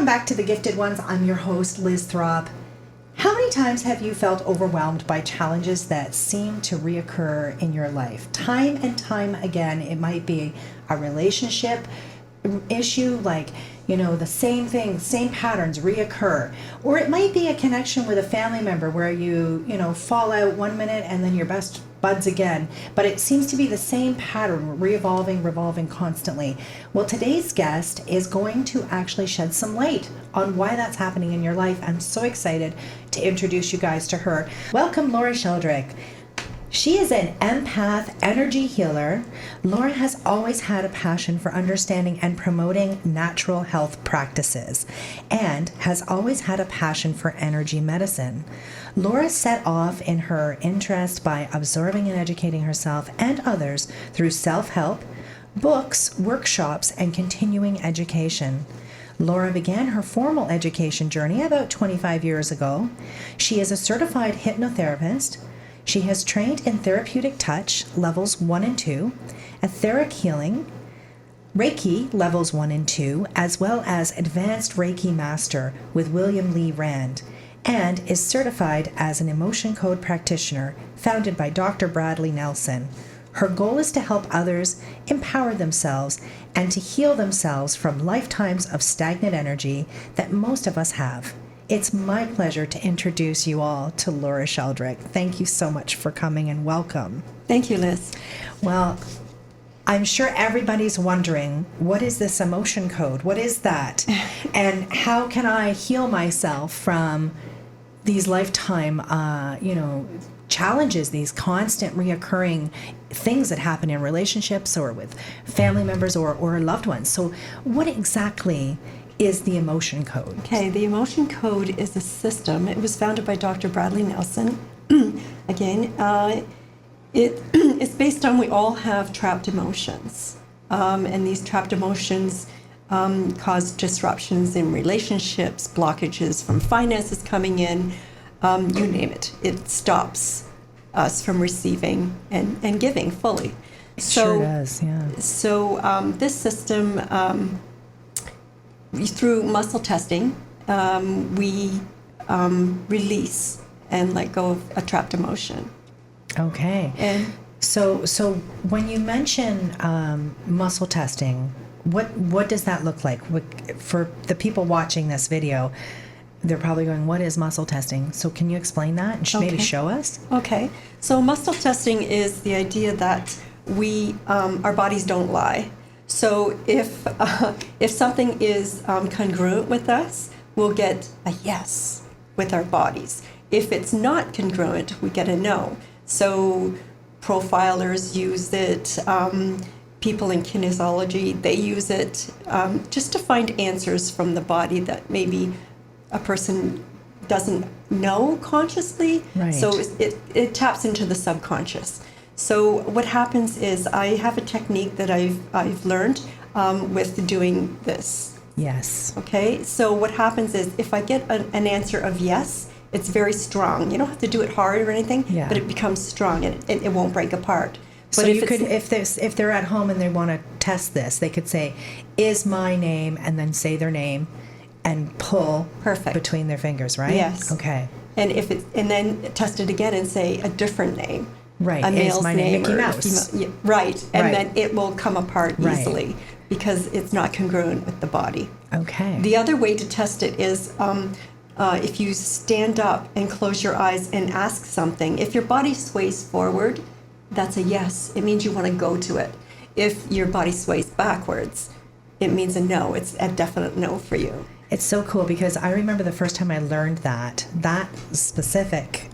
back to The Gifted Ones. I'm your host, Liz Throb. How many times have you felt overwhelmed by challenges that seem to reoccur in your life? Time and time again, it might be a relationship issue, like, the same thing, same patterns reoccur. Or it might be a connection with a family member where you fall out one minute and then you're best buds again. But it seems to be the same pattern, revolving constantly. Well, today's guest is going to actually shed some light on why that's happening in your life. I'm so excited to introduce you guys to her. Welcome, Laurie Sheldrick. She is an empath energy healer. Laura has always had a passion for understanding and promoting natural health practices and has always had a passion for energy medicine. Laura set off in her interest by absorbing and educating herself and others through self-help, books, workshops, and continuing education. Laura began her formal education journey about 25 years ago. She is a certified hypnotherapist. She has trained in Therapeutic Touch, levels 1 and 2, Etheric Healing, Reiki, levels 1 and 2, as well as Advanced Reiki Master with William Lee Rand, and is certified as an emotion code practitioner founded by Dr. Bradley Nelson. Her goal is to help others empower themselves and to heal themselves from lifetimes of stagnant energy that most of us have. It's my pleasure to introduce you all to Laurie Sheldrick. Thank you so much for coming and welcome. Thank you, Liz. Well, I'm sure everybody's wondering, what is this emotion code? What is that? And how can I heal myself from these lifetime, challenges, these constant reoccurring things that happen in relationships or with family members or loved ones? So what exactly is the emotion code? Okay, the emotion code is a system. It was founded by Dr. Bradley Nelson. Again, it's based on we all have trapped emotions. And these trapped emotions cause disruptions in relationships, blockages from finances coming in, you name it. It stops us from receiving and giving fully. Sure does, yeah. So this system, through muscle testing, we release and let go of a trapped emotion. Okay. And so when you mention muscle testing, what does that look like? For the people watching this video, they're probably going, what is muscle testing? So can you explain that and maybe show us? Okay. So muscle testing is the idea that our bodies don't lie. So if something is congruent with us, we'll get a yes with our bodies. If it's not congruent, we get a no. So profilers use it, people in kinesiology, they use it just to find answers from the body that maybe a person doesn't know consciously. Right. So it taps into the subconscious. So what happens is I have a technique that I've learned with doing this. Yes. Okay. So what happens is if I get an answer of yes, it's very strong. You don't have to do it hard or anything, but it becomes strong and it won't break apart. So but if they're at home and they want to test this, they could say, "Is my name," and then say their name, and pull between their fingers, right? Yes. Okay. And and then test it again and say a different name. Right. A male's name Mickey Mouse. Right. And then it will come apart easily because it's not congruent with the body. Okay. The other way to test it is if you stand up and close your eyes and ask something. If your body sways forward, that's a yes. It means you want to go to it. If your body sways backwards, it means a no. It's a definite no for you. It's so cool because I remember the first time I learned that specific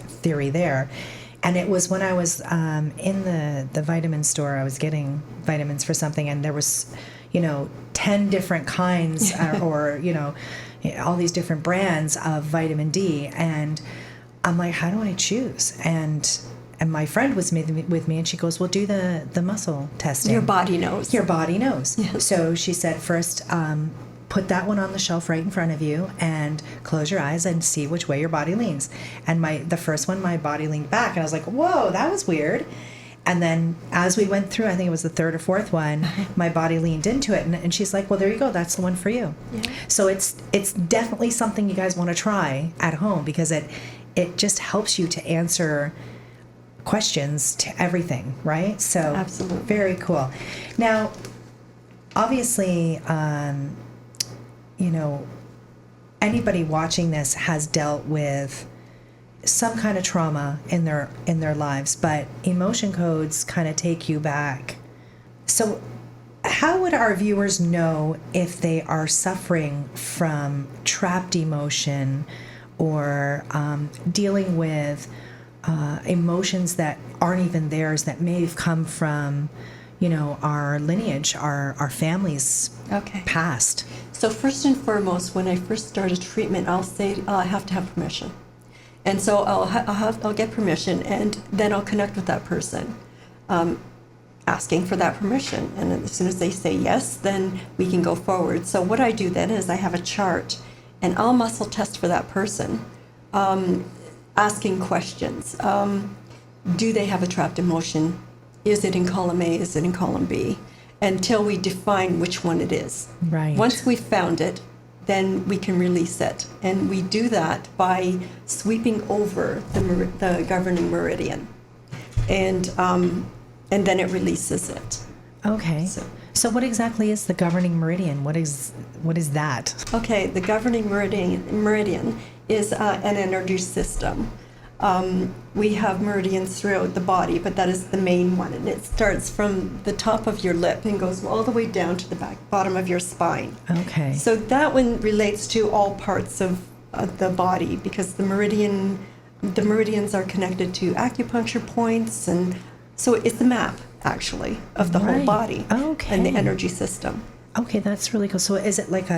theory there. And it was when I was in the vitamin store. I was getting vitamins for something, and there was, 10 different kinds or all these different brands of vitamin D. And I'm like, how do I choose? And my friend was with me, and she goes, well, do the muscle testing. Your body knows. Your body knows. Yes. So she said, first, put that one on the shelf right in front of you and close your eyes and see which way your body leans. And the first one, my body leaned back, and I was like, whoa, that was weird. And then as we went through, I think it was the third or fourth one, my body leaned into it. And she's like, well, there you go. That's the one for you. Yeah. So it's definitely something you guys want to try at home, because it just helps you to answer questions to everything, right? So absolutely. Very cool. Now, obviously, anybody watching this has dealt with some kind of trauma in their lives, but emotion codes kind of take you back. So how would our viewers know if they are suffering from trapped emotion or dealing with emotions that aren't even theirs, that may have come from our lineage, our family's past? So first and foremost, when I first started treatment, I'll say I have to have permission. And so I'll get permission, and then I'll connect with that person, asking for that permission. And as soon as they say yes, then we can go forward. So what I do then is I have a chart, and I'll muscle test for that person, asking questions. Do they have a trapped emotion? Is it in column A? Is it in column B? Until we define which one it is. Right. Once we've found it, then we can release it. And we do that by sweeping over the governing meridian. And then it releases it. Okay. So what exactly is the governing meridian? What is that? Okay, the governing meridian is an energy system. We have meridians throughout the body, but that is the main one, and it starts from the top of your lip and goes all the way down to the bottom of your spine. Okay. So that one relates to all parts of the body, because the meridians are connected to acupuncture points, and so it's the map actually of the whole body and the energy system. Okay, that's really cool. So is it like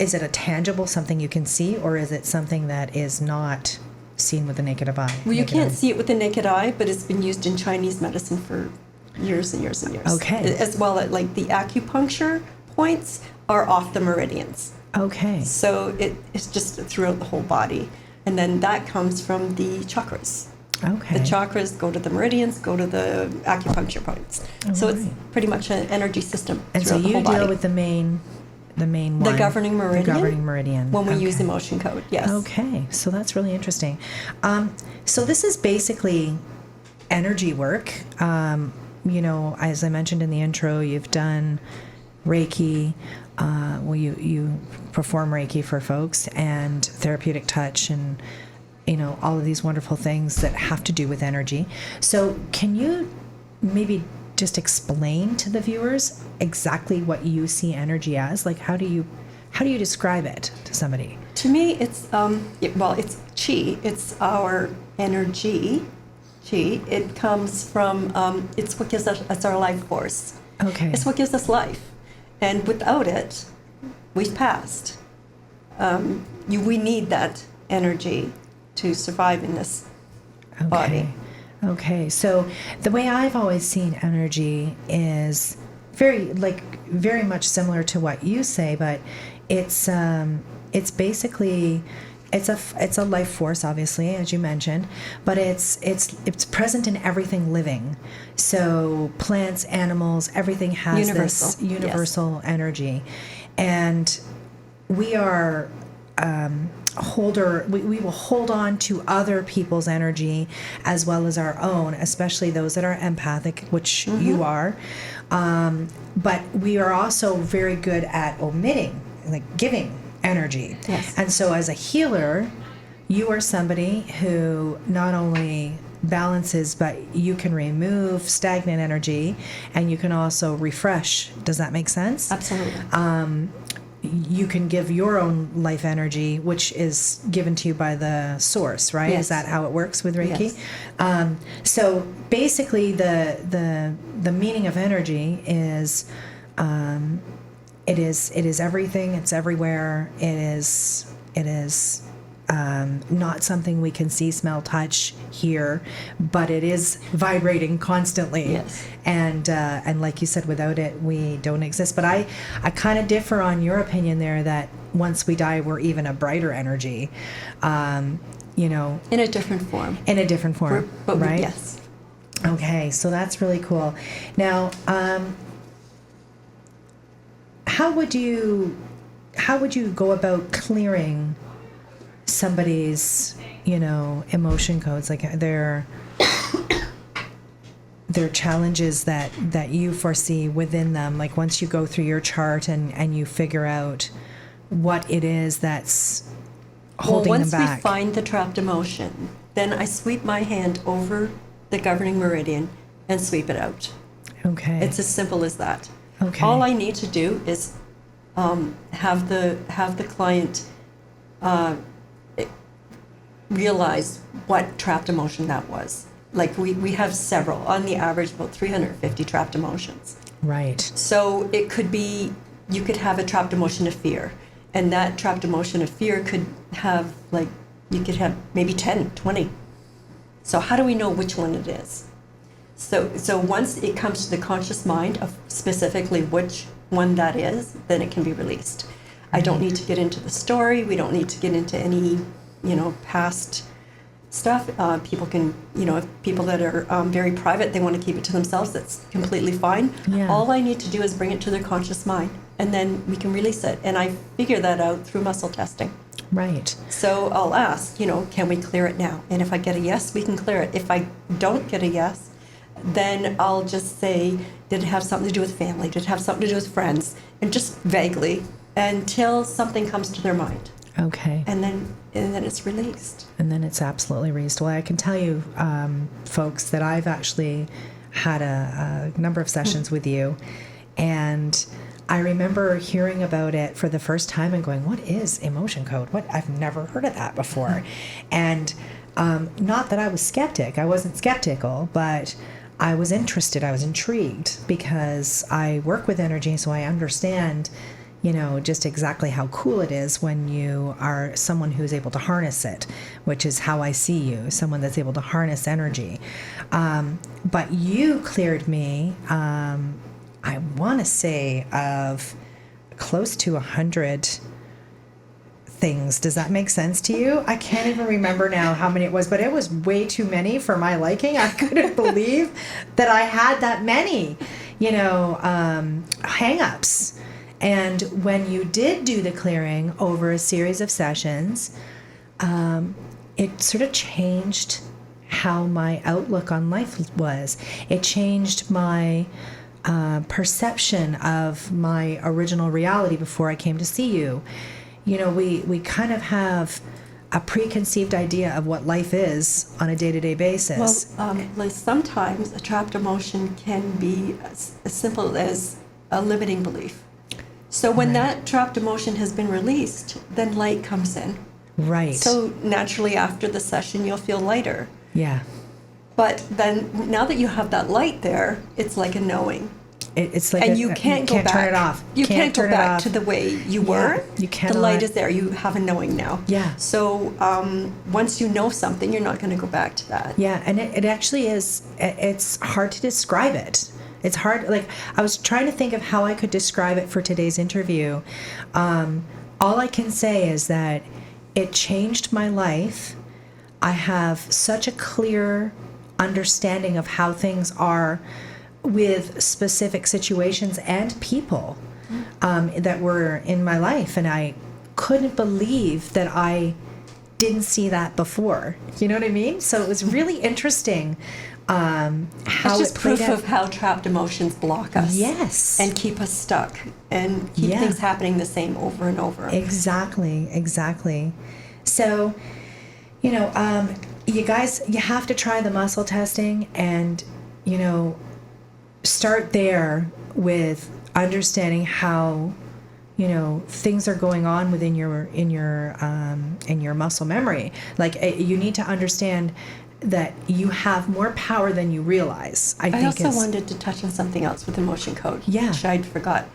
is it a tangible, something you can see, or is it something that is not seen with the naked eye? Well, you can't see it with the naked eye, but it's been used in Chinese medicine for years and years and years. Okay. As well as like the acupuncture points are off the meridians. Okay. So it's just throughout the whole body. And then that comes from the chakras. Okay. The chakras go to the meridians, go to the acupuncture points. So it's pretty much an energy system. And so you deal with the main one. The governing meridian. The governing meridian. When we use emotion code, yes. Okay, so that's really interesting. So this is basically energy work. As I mentioned in the intro, you've done Reiki. You perform Reiki for folks, and Therapeutic Touch, and all of these wonderful things that have to do with energy. So can you maybe just explain to the viewers exactly what you see energy as? Like, how do you describe it to somebody? To me, it's it's chi. It's our energy. Chi. It comes from. It's what gives us. It's our life force. Okay. It's what gives us life, and without it, we've passed. We need that energy to survive in this body. Okay, so the way I've always seen energy is very much similar to what you say, but it's basically it's a life force, obviously, as you mentioned, but it's present in everything living. So plants, animals, everything has this universal energy, and we are we will hold on to other people's energy as well as our own, especially those that are empathic, which you are. But we are also very good at omitting, like giving energy. Yes. And so as a healer, you are somebody who not only balances, but you can remove stagnant energy, and you can also refresh. Does that make sense? Absolutely. You can give your own life energy, which is given to you by the source, right? Yes. Is that how it works with Reiki? Yes. So basically, the meaning of energy is, it is everything. It's everywhere. It is not something we can see, smell, touch, hear, but it is vibrating constantly. Yes. And like you said, without it, we don't exist. But I kind of differ on your opinion there, that once we die, we're even a brighter energy, in a different form. In a different form, but right? Yes. Okay, so that's really cool. Now, how would you go about clearing somebody's, emotion codes, like their challenges that you foresee within them? Like once you go through your chart and you figure out what it is that's holding them back. Once we find the trapped emotion, then I sweep my hand over the governing meridian and sweep it out. Okay. It's as simple as that. Okay. All I need to do is have the client realize what trapped emotion that was. Like we have several, on the average about 350 trapped emotions. Right. So it could be, you could have a trapped emotion of fear, and that trapped emotion of fear could have, like, you could have maybe 10, 20. So how do we know which one it is? So once it comes to the conscious mind of specifically which one that is, then it can be released. I don't need to get into the story. We don't need to get into any, past stuff. People can, if people that are very private, they want to keep it to themselves, that's completely fine. Yeah. All I need to do is bring it to their conscious mind, and then we can release it. And I figure that out through muscle testing. Right. So I'll ask, can we clear it now? And if I get a yes, we can clear it. If I don't get a yes, then I'll just say, did it have something to do with family? Did it have something to do with friends? And just vaguely, until something comes to their mind. Okay. And then it's released. And then it's absolutely released. Well, I can tell you, folks, that I've actually had a number of sessions with you, and I remember hearing about it for the first time and going, what is emotion code? I've never heard of that before. And not that I was skeptic. I wasn't skeptical, but I was interested. I was intrigued because I work with energy, so I understand, just exactly how cool it is when you are someone who's able to harness it, which is how I see you, someone that's able to harness energy. But you cleared me, I want to say, of close to 100 things. Does that make sense to you? I can't even remember now how many it was, but it was way too many for my liking. I couldn't believe that I had that many, hang-ups. And when you did do the clearing over a series of sessions, it sort of changed how my outlook on life was. It changed my perception of my original reality before I came to see you. We kind of have a preconceived idea of what life is on a day-to-day basis. Well, Liz, sometimes a trapped emotion can be as simple as a limiting belief. So when that trapped emotion has been released, then light comes in. Right. So naturally after the session, you'll feel lighter. Yeah. But then now that you have that light there, it's like a knowing. It's like, and you can't go back. Turn it off. You can't go back to the way you were. You cannot. The light is there. You have a knowing now. Yeah. So once you know something, you're not going to go back to that. Yeah, and it actually is. It's hard to describe it. It's hard. Like, I was trying to think of how I could describe it for today's interview. All I can say is that it changed my life. I have such a clear understanding of how things are with specific situations and people that were in my life. And I couldn't believe that I didn't see that before. You know what I mean? So it was really interesting how it's just it played proof out. of how trapped emotions block us. Yes. And keep us stuck and keep things happening the same over and over. Exactly. So, you guys, you have to try the muscle testing and, start there with understanding how, things are going on within your muscle memory. Like, you need to understand that you have more power than you realize. I also wanted to touch on something else with emotion code, which I forgot.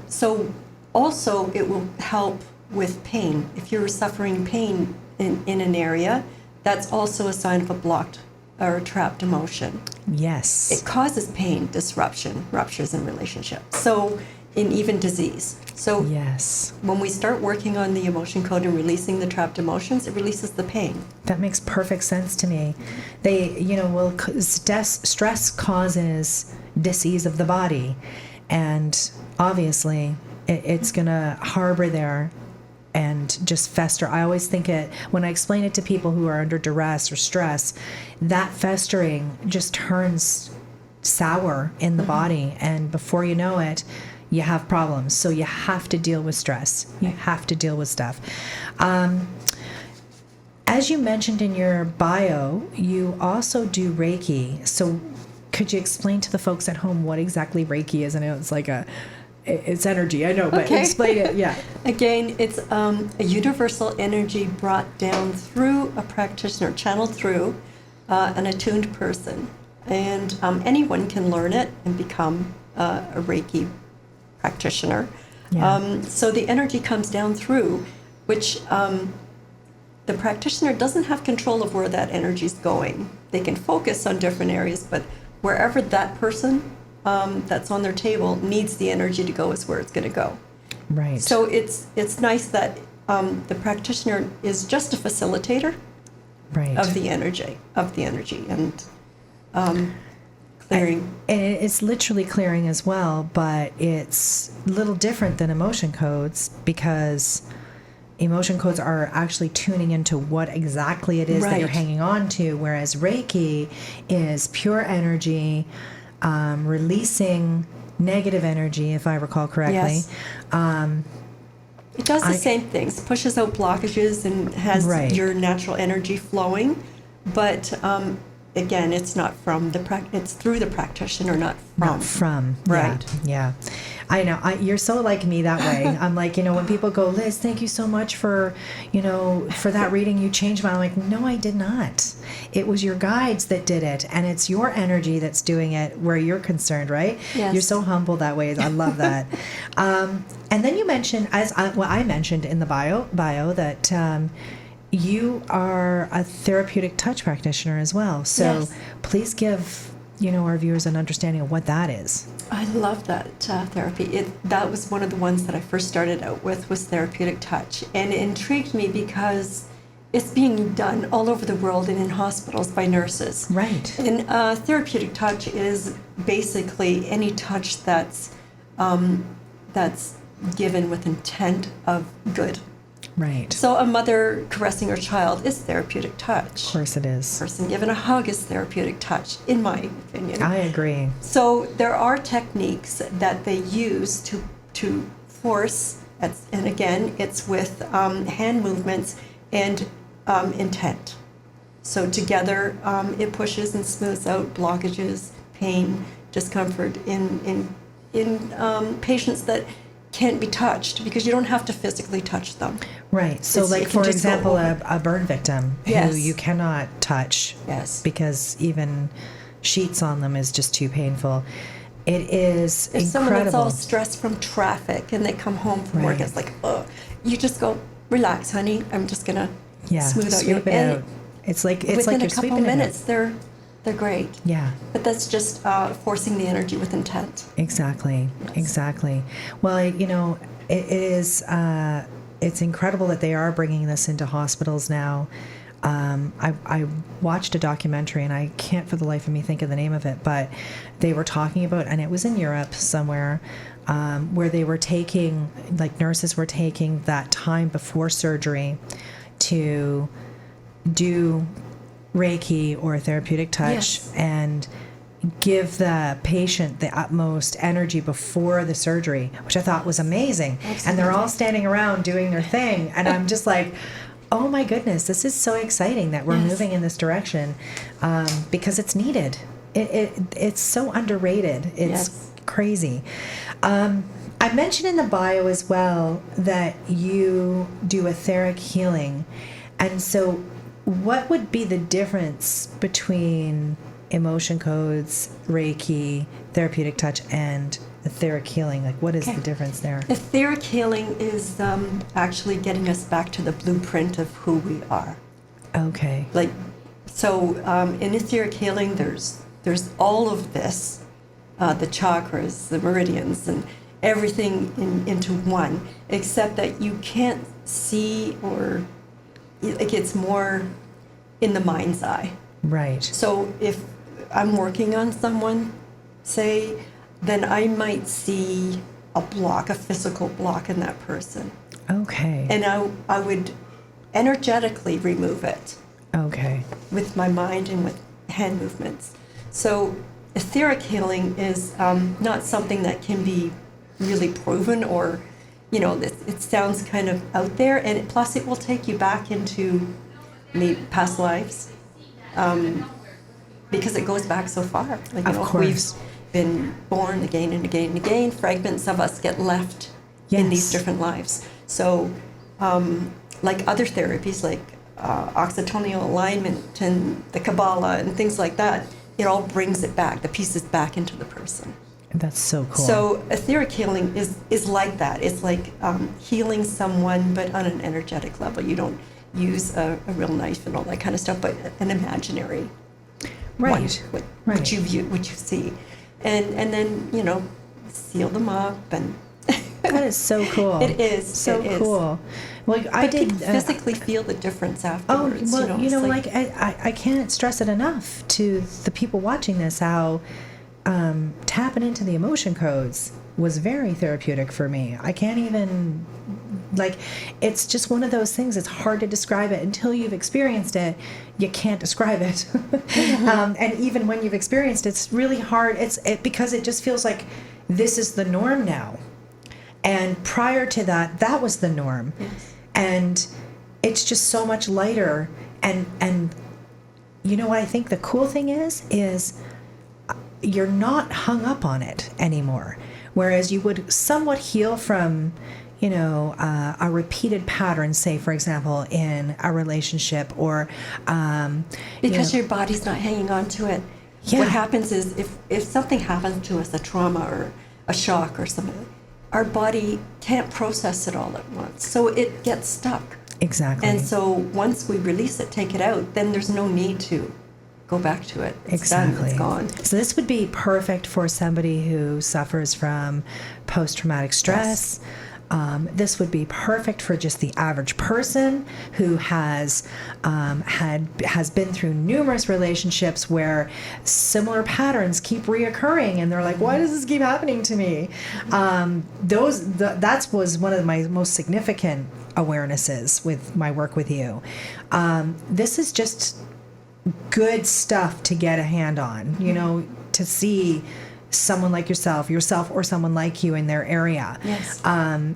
So also it will help with pain. If you're suffering pain in an area, that's also a sign of a blocked or trapped emotion. Yes. It causes pain, disruption, ruptures in relationships. So in even disease. So Yes. when we start working on the emotion code and releasing the trapped emotions, it releases the pain. That makes perfect sense to me. Stress causes disease of the body, and obviously it's going to harbor there and just fester. I always think when I explain it to people who are under duress or stress, that festering just turns sour in the body, and before you know it, you have problems. So you have to deal with stress. You have to deal with stuff. As you mentioned in your bio, you also do Reiki. So could you explain to the folks at home what exactly Reiki is? I know it's energy, I know, but Okay. explain it. Yeah. Again, it's a universal energy brought down through a practitioner, channeled through an attuned person. And anyone can learn it and become a Reiki practitioner. Yeah. So the energy comes down through, which the practitioner doesn't have control of where that energy is going. They can focus on different areas, but wherever that person that's on their table needs the energy to go is where it's going to go. Right. So it's nice that the practitioner is just a facilitator right. of the energy and clearing. And it's literally clearing as well, but it's a little different than emotion codes, because emotion codes are actually tuning into what exactly it is that you're Right. hanging on to, whereas Reiki is pure energy, releasing negative energy, if I recall correctly. Yes. It does the same things, pushes out blockages and has Right. your natural energy flowing, but again, it's not from it's through the practitioner, not from. Not from. Right. Yeah. I know. You're so like me that way. I'm like, when people go, Liz, thank you so much for that reading. You changed my. I'm like, no, I did not. It was your guides that did it, and it's your energy that's doing it where you're concerned, right? Yes. You're so humble that way. I love that. And then you mentioned, I mentioned in the bio that you are a therapeutic touch practitioner as well. So Yes. please give our viewers an understanding of what that is. I love that therapy. That was one of the ones that I first started out with, was Therapeutic Touch, and it intrigued me because it's being done all over the world and in hospitals by nurses. Right. And Therapeutic Touch is basically any touch that's given with intent of good. Right. So a mother caressing her child is therapeutic touch. Of course it is. A person given a hug is therapeutic touch, in my opinion. I agree. So there are techniques that they use to force, and again, it's with hand movements and intent. So together, it pushes and smooths out blockages, pain, discomfort in patients that can't be touched, because you don't have to physically touch them. Right. So, You like, can for just go example, over. a burn victim Yes. who you cannot touch Yes. because even sheets on them is just too painful. It is If someone that's all incredible. stressed from traffic and they come home from work, Right. it's like, oh, you just go, relax, honey. I'm just gonna Yeah. smooth out Sweep your it out. It's like within you're a couple sweeping minutes, it out. they're great. Yeah. But that's just forcing the energy with intent. Exactly. Yes. Exactly. Well, it is. It's incredible that they are bringing this into hospitals now. I watched a documentary, and I can't for the life of me think of the name of it, but they were talking about, and it was in Europe somewhere, where they were taking, like, nurses were taking that time before surgery to do Reiki or therapeutic touch, Yes. and give the patient the utmost energy before the surgery, which I thought was amazing. And they're all standing around doing their thing, and I'm just like, oh my goodness, this is so exciting that we're Yes. moving in this direction, because it's needed. It's so underrated. It's Yes. crazy. I mentioned in the bio as well that you do etheric healing, and so what would be the difference between emotion codes, Reiki, therapeutic touch, and etheric healing? Like, what is Okay. the difference there? Etheric healing is actually getting us back to the blueprint of who we are. Okay. Like, so in etheric healing, there's all of this, the chakras, the meridians, and everything into one, except that you can't see, or like it's more in the mind's eye. Right. So if I'm working on someone, say, then I might see a block, a physical block in that person. Okay. And I would energetically remove it. Okay. With my mind and with hand movements. So etheric healing is not something that can be really proven, or, it sounds kind of out there, and plus it will take you back into maybe past lives, because it goes back so far. Like, of course. We've been born again and again and again. Fragments of us get left in these different lives. So, like other therapies, like oxytonial alignment and the Kabbalah and things like that, it all brings it back, the pieces back into the person. That's so cool. So etheric healing is like that. It's like healing someone, but on an energetic level. You don't use a real knife and all that kind of stuff, but an imaginary one, what you see. And then, seal them up. And that is so cool. It is. So it cool. Well, I did people physically feel the difference afterwards. Oh, well, I can't stress it enough to the people watching this how tapping into the emotion codes was very therapeutic for me. I can't even, it's just one of those things. It's hard to describe it until you've experienced it. You can't describe it. And even when you've experienced it, it's really hard. Because it just feels like this is the norm now. And prior to that, that was the norm. Yes. And it's just so much lighter. And what I think the cool thing is you're not hung up on it anymore. Whereas you would somewhat heal from, a repeated pattern, say, for example, in a relationship or... because your body's not hanging on to it. Yeah. What happens is if something happens to us, a trauma or a shock or something, our body can't process it all at once. So it gets stuck. Exactly. And so once we release it, take it out, then there's no need to go back to it. It's done. It's gone. So this would be perfect for somebody who suffers from post-traumatic stress. Yes. This would be perfect for just the average person who has been through numerous relationships where similar patterns keep reoccurring, and they're like, "Why does this keep happening to me?" That was one of my most significant awarenesses with my work with you. This is just good stuff to get a hand on, to see someone like yourself or someone like you in their area. Yes.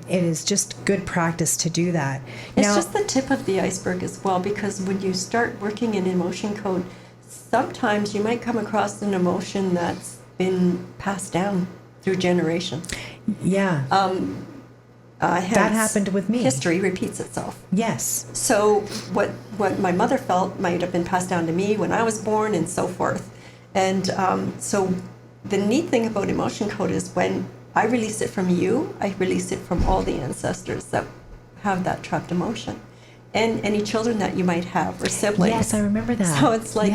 It is just good practice to do that. It's just the tip of the iceberg as well, because when you start working in emotion code, sometimes you might come across an emotion that's been passed down through generations. Yeah. That happened with me. History repeats itself. Yes. So what my mother felt might have been passed down to me when I was born, and so forth. And so the neat thing about emotion code is when I release it from you, I release it from all the ancestors that have that trapped emotion, and any children that you might have or siblings. Yes, I remember that. So it's like,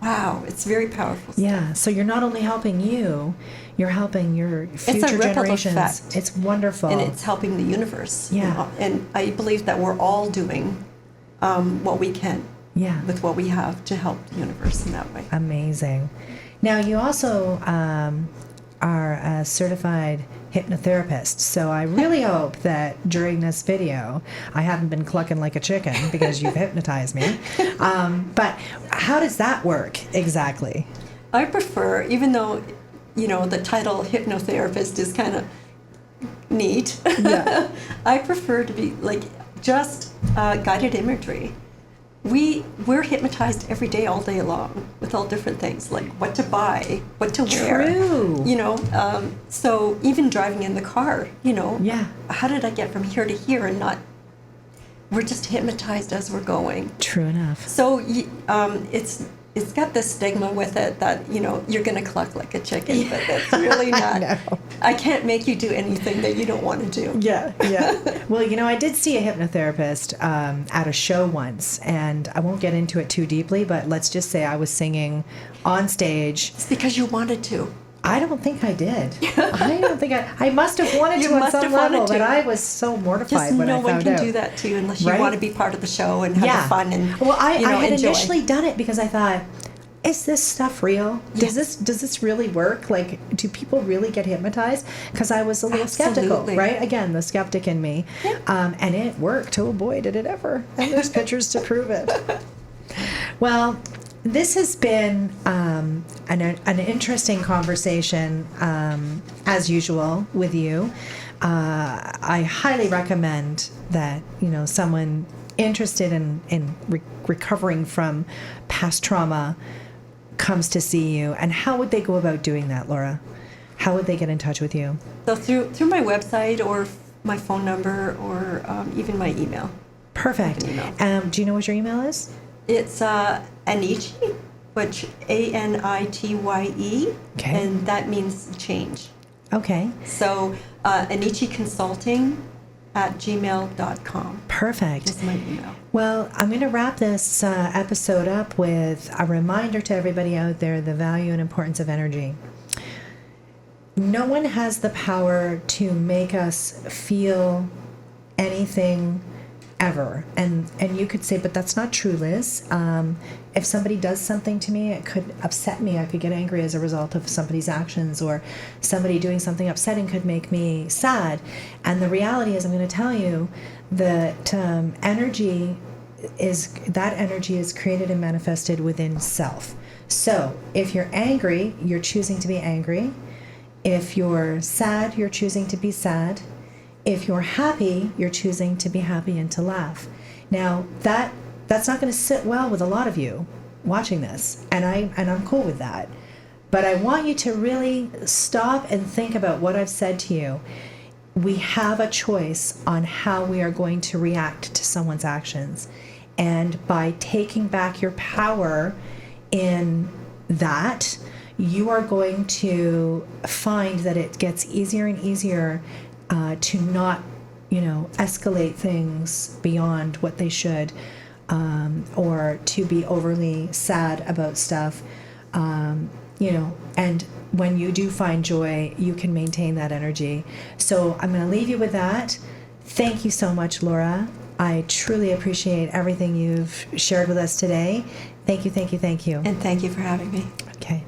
wow, it's very powerful stuff. Yeah, so you're not only helping you, you're helping your future generations. Effect. It's wonderful. And it's helping the universe. Yeah. And I believe that we're all doing what we can with what we have to help the universe in that way. Amazing. Now, you also are a certified hypnotherapist, so I really hope that during this video I haven't been clucking like a chicken because you've hypnotized me. But how does that work exactly? I prefer, even though, the title hypnotherapist is kind of neat, I prefer to be like just guided imagery. We're hypnotized every day, all day long, with all different things, like what to buy, what to wear. True. So even driving in the car, Yeah. how did I get from here to here and not, we're just hypnotized as we're going. True enough. So it's got this stigma with it that, you're going to cluck like a chicken, but that's really not. No. I can't make you do anything that you don't want to do. Yeah. Well, I did see a hypnotherapist at a show once, and I won't get into it too deeply, but let's just say I was singing on stage. It's because you wanted to. I don't think I did. I don't think I must have wanted You to on must some have wanted level, to. but I was so mortified Just when I no one found can out. do that to you unless you Right? want to be part of the show and have the fun and Well, I had enjoy. initially done it because I thought, is this stuff real? Does this really work? Like, do people really get hypnotized? Because I was a little skeptical, Absolutely. right? Again, the skeptic in me. Yeah. And it worked. Oh boy, did it ever. And there's pictures to prove it. Well, this has been an interesting conversation, as usual, with you. I highly recommend that, someone interested in recovering from past trauma comes to see you. And how would they go about doing that, Laura? How would they get in touch with you? So through my website or my phone number or even my email. Perfect. Do you know what your email is? It's Anitye, which Anitye, Okay. and that means change. Okay. So Anitye Consulting at gmail.com Perfect. is my email. Well, I'm going to wrap this episode up with a reminder to everybody out there the value and importance of energy. No one has the power to make us feel anything ever. And you could say, but that's not true, Liz. If somebody does something to me, it could upset me. I could get angry as a result of somebody's actions, or somebody doing something upsetting could make me sad. And the reality is, I'm going to tell you that energy is created and manifested within self. So if you're angry, you're choosing to be angry. If you're sad, you're choosing to be sad. If you're happy, you're choosing to be happy and to laugh. Now, that's not going to sit well with a lot of you watching this, and I'm cool with that. But I want you to really stop and think about what I've said to you. We have a choice on how we are going to react to someone's actions. And by taking back your power in that, you are going to find that it gets easier and easier to not, escalate things beyond what they should, or to be overly sad about stuff, and when you do find joy, you can maintain that energy. So I'm going to leave you with that. Thank you so much, Laura. I truly appreciate everything you've shared with us today. Thank you, thank you, thank you. And thank you for having me. Okay.